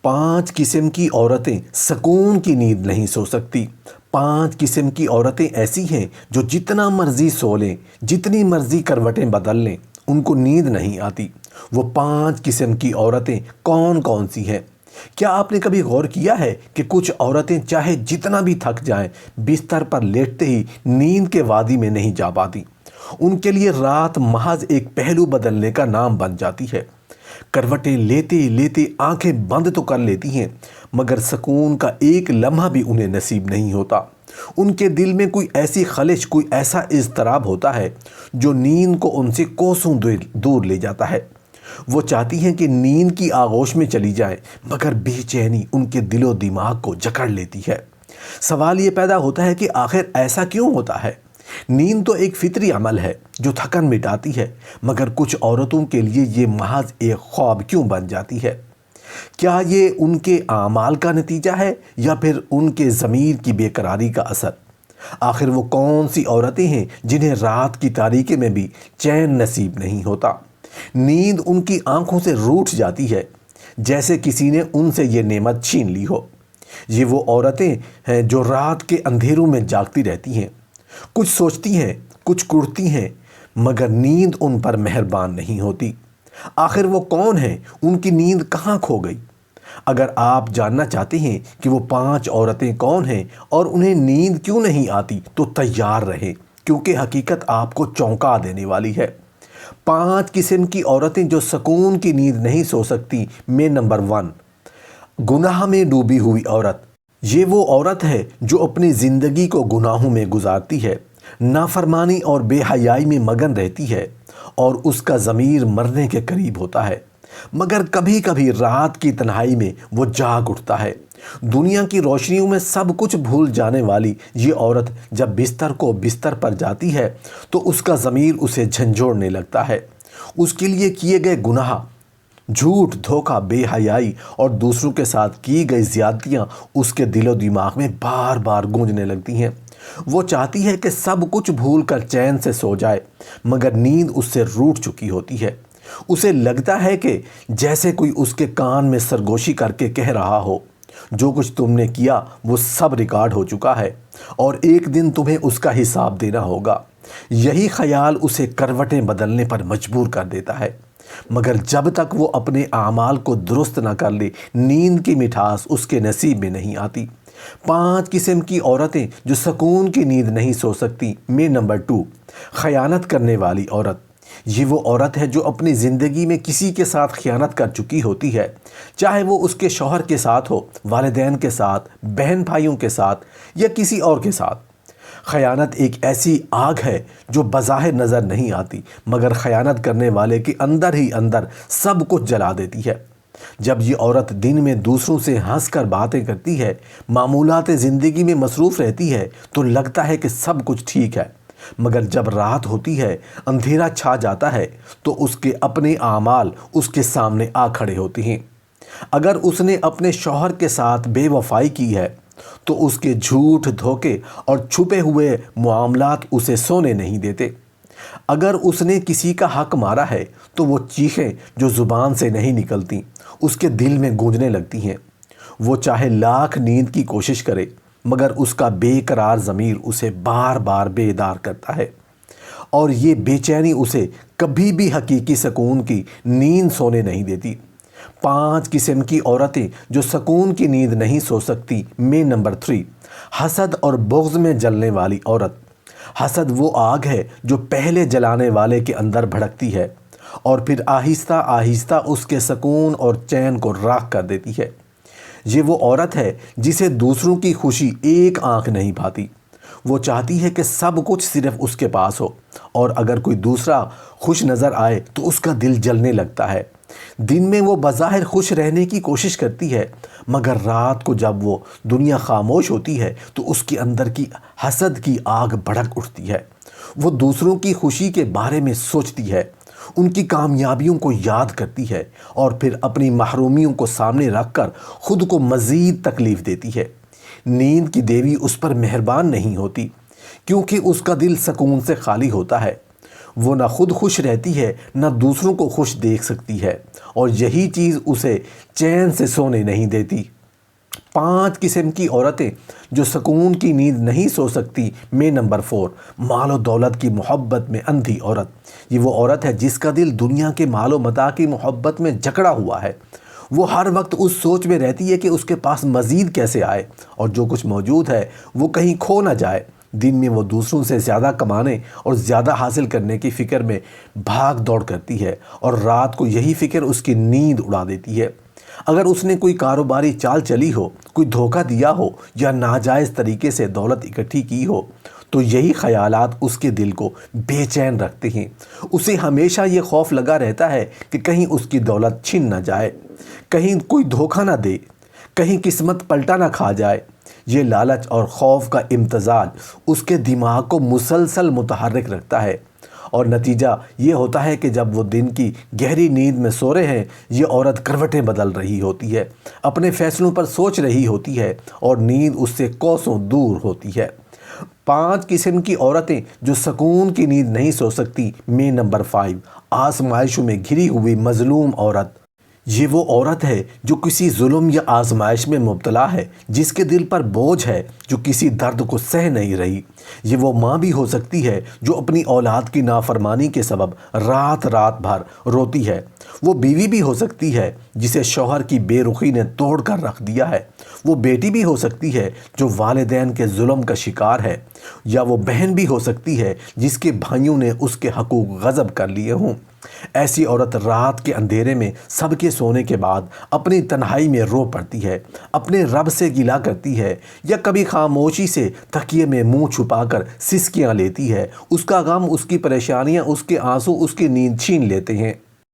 5 قسم کی عورتیں سکون کی نیند نہیں سو سکتی۔ 5 قسم کی عورتیں ایسی ہیں جو جتنا مرضی سو لیں، جتنی مرضی کروٹیں بدل لیں، ان کو نیند نہیں آتی۔ وہ 5 قسم کی عورتیں کون کون سی ہیں؟ کیا آپ نے کبھی غور کیا ہے کہ کچھ عورتیں چاہے جتنا بھی تھک جائیں، بستر پر لیٹتے ہی نیند کے وادی میں نہیں جا پاتی؟ ان کے لیے رات محض ایک پہلو بدلنے کا نام بن جاتی ہے۔ کروٹیں لیتے لیتے آنکھیں بند تو کر لیتی ہیں، مگر سکون کا ایک لمحہ بھی انہیں نصیب نہیں ہوتا۔ ان کے دل میں کوئی ایسی خلش، کوئی ایسا اضطراب ہوتا ہے جو نیند کو ان سے کوسوں دور لے جاتا ہے۔ وہ چاہتی ہیں کہ نیند کی آغوش میں چلی جائیں، مگر بے چینی ان کے دل و دماغ کو جکڑ لیتی ہے۔ سوال یہ پیدا ہوتا ہے کہ آخر ایسا کیوں ہوتا ہے؟ نیند تو ایک فطری عمل ہے جو تھکن مٹاتی ہے، مگر کچھ عورتوں کے لیے یہ محض ایک خواب کیوں بن جاتی ہے؟ کیا یہ ان کے اعمال کا نتیجہ ہے یا پھر ان کے ضمیر کی بے قراری کا اثر؟ آخر وہ کون سی عورتیں ہیں جنہیں رات کی تاریکی میں بھی چین نصیب نہیں ہوتا؟ نیند ان کی آنکھوں سے روٹھ جاتی ہے، جیسے کسی نے ان سے یہ نعمت چھین لی ہو۔ یہ وہ عورتیں ہیں جو رات کے اندھیروں میں جاگتی رہتی ہیں، کچھ سوچتی ہیں، کچھ کرتی ہیں، مگر نیند ان پر مہربان نہیں ہوتی۔ آخر وہ کون ہیں؟ ان کی نیند کہاں کھو گئی؟ اگر آپ جاننا چاہتے ہیں کہ وہ 5 عورتیں کون ہیں اور انہیں نیند کیوں نہیں آتی، تو تیار رہیں، کیونکہ حقیقت آپ کو چونکا دینے والی ہے۔ 5 قسم کی عورتیں جو سکون کی نیند نہیں سو سکتی میں نمبر 1، گناہ میں ڈوبی ہوئی عورت۔ یہ وہ عورت ہے جو اپنی زندگی کو گناہوں میں گزارتی ہے، نافرمانی اور بے حیائی میں مگن رہتی ہے، اور اس کا ضمیر مرنے کے قریب ہوتا ہے، مگر کبھی کبھی رات کی تنہائی میں وہ جاگ اٹھتا ہے۔ دنیا کی روشنیوں میں سب کچھ بھول جانے والی یہ عورت جب بستر پر جاتی ہے تو اس کا ضمیر اسے جھنجھوڑنے لگتا ہے۔ اس کے لیے کیے گئے گناہ، جھوٹ، دھوکہ، بے حیائی اور دوسروں کے ساتھ کی گئی زیادتیاں اس کے دل و دماغ میں بار بار گونجنے لگتی ہیں۔ وہ چاہتی ہے کہ سب کچھ بھول کر چین سے سو جائے، مگر نیند اس سے روٹھ چکی ہوتی ہے۔ اسے لگتا ہے کہ جیسے کوئی اس کے کان میں سرگوشی کر کے کہہ رہا ہو، جو کچھ تم نے کیا وہ سب ریکارڈ ہو چکا ہے اور ایک دن تمہیں اس کا حساب دینا ہوگا۔ یہی خیال اسے کروٹیں بدلنے پر مجبور کر دیتا ہے، مگر جب تک وہ اپنے اعمال کو درست نہ کر لے، نیند کی مٹھاس اس کے نصیب میں نہیں آتی۔ 5 قسم کی عورتیں جو سکون کی نیند نہیں سو سکتی میں نمبر 2، خیانت کرنے والی عورت۔ یہ وہ عورت ہے جو اپنی زندگی میں کسی کے ساتھ خیانت کر چکی ہوتی ہے، چاہے وہ اس کے شوہر کے ساتھ ہو، والدین کے ساتھ، بہن بھائیوں کے ساتھ یا کسی اور کے ساتھ۔ خیانت ایک ایسی آگ ہے جو بظاہر نظر نہیں آتی، مگر خیانت کرنے والے کے اندر ہی اندر سب کچھ جلا دیتی ہے۔ جب یہ عورت دن میں دوسروں سے ہنس کر باتیں کرتی ہے، معمولات زندگی میں مصروف رہتی ہے، تو لگتا ہے کہ سب کچھ ٹھیک ہے، مگر جب رات ہوتی ہے، اندھیرا چھا جاتا ہے، تو اس کے اپنے اعمال اس کے سامنے آ کھڑے ہوتے ہیں۔ اگر اس نے اپنے شوہر کے ساتھ بے وفائی کی ہے تو اس کے جھوٹ، دھوکے اور چھپے ہوئے معاملات اسے سونے نہیں دیتے۔ اگر اس نے کسی کا حق مارا ہے تو وہ چیخیں جو زبان سے نہیں نکلتی اس کے دل میں گونجنے لگتی ہیں۔ وہ چاہے لاکھ نیند کی کوشش کرے، مگر اس کا بے قرار ضمیر اسے بار بار بیدار کرتا ہے، اور یہ بے چینی اسے کبھی بھی حقیقی سکون کی نیند سونے نہیں دیتی۔ 5 قسم کی عورتیں جو سکون کی نیند نہیں سو سکتی میں نمبر 3، حسد اور بغض میں جلنے والی عورت۔ حسد وہ آگ ہے جو پہلے جلانے والے کے اندر بھڑکتی ہے اور پھر آہستہ آہستہ اس کے سکون اور چین کو راکھ کر دیتی ہے۔ یہ وہ عورت ہے جسے دوسروں کی خوشی ایک آنکھ نہیں بھاتی۔ وہ چاہتی ہے کہ سب کچھ صرف اس کے پاس ہو، اور اگر کوئی دوسرا خوش نظر آئے تو اس کا دل جلنے لگتا ہے۔ دن میں وہ بظاہر خوش رہنے کی کوشش کرتی ہے، مگر رات کو جب وہ دنیا خاموش ہوتی ہے تو اس کے اندر کی حسد کی آگ بھڑک اٹھتی ہے۔ وہ دوسروں کی خوشی کے بارے میں سوچتی ہے، ان کی کامیابیوں کو یاد کرتی ہے، اور پھر اپنی محرومیوں کو سامنے رکھ کر خود کو مزید تکلیف دیتی ہے۔ نیند کی دیوی اس پر مہربان نہیں ہوتی، کیونکہ اس کا دل سکون سے خالی ہوتا ہے۔ وہ نہ خود خوش رہتی ہے نہ دوسروں کو خوش دیکھ سکتی ہے، اور یہی چیز اسے چین سے سونے نہیں دیتی۔ 5 قسم کی عورتیں جو سکون کی نیند نہیں سو سکتی میں نمبر 4، مال و دولت کی محبت میں اندھی عورت۔ یہ وہ عورت ہے جس کا دل دنیا کے مال و متاع کی محبت میں جکڑا ہوا ہے۔ وہ ہر وقت اس سوچ میں رہتی ہے کہ اس کے پاس مزید کیسے آئے، اور جو کچھ موجود ہے وہ کہیں کھو نہ جائے۔ دن میں وہ دوسروں سے زیادہ کمانے اور زیادہ حاصل کرنے کی فکر میں بھاگ دوڑ کرتی ہے، اور رات کو یہی فکر اس کی نیند اڑا دیتی ہے۔ اگر اس نے کوئی کاروباری چال چلی ہو، کوئی دھوکہ دیا ہو یا ناجائز طریقے سے دولت اکٹھی کی ہو، تو یہی خیالات اس کے دل کو بے چین رکھتے ہیں۔ اسے ہمیشہ یہ خوف لگا رہتا ہے کہ کہیں اس کی دولت چھن نہ جائے، کہیں کوئی دھوکہ نہ دے، کہیں قسمت پلٹا نہ کھا جائے۔ یہ لالچ اور خوف کا امتزاج اس کے دماغ کو مسلسل متحرک رکھتا ہے، اور نتیجہ یہ ہوتا ہے کہ جب وہ دن کی گہری نیند میں سو رہے ہیں، یہ عورت کروٹیں بدل رہی ہوتی ہے، اپنے فیصلوں پر سوچ رہی ہوتی ہے، اور نیند اس سے کوسوں دور ہوتی ہے۔ 5 قسم کی عورتیں جو سکون کی نیند نہیں سو سکتی میں نمبر 5، آزمائشوں میں گھری ہوئی مظلوم عورت۔ یہ وہ عورت ہے جو کسی ظلم یا آزمائش میں مبتلا ہے، جس کے دل پر بوجھ ہے، جو کسی درد کو سہ نہیں رہی۔ یہ وہ ماں بھی ہو سکتی ہے جو اپنی اولاد کی نافرمانی کے سبب رات رات بھر روتی ہے۔ وہ بیوی بھی ہو سکتی ہے جسے شوہر کی بے رخی نے توڑ کر رکھ دیا ہے۔ وہ بیٹی بھی ہو سکتی ہے جو والدین کے ظلم کا شکار ہے، یا وہ بہن بھی ہو سکتی ہے جس کے بھائیوں نے اس کے حقوق غصب کر لیے ہوں۔ ایسی عورت رات کے اندھیرے میں سب کے سونے کے بعد اپنی تنہائی میں رو پڑتی ہے، اپنے رب سے گلہ کرتی ہے، یا کبھی خاموشی سے تکیے میں منہ چھپا کر سسکیاں لیتی ہے۔ اس کا غم، اس کی پریشانیاں، اس کے آنسو اس کی نیند چھین لیتے ہیں۔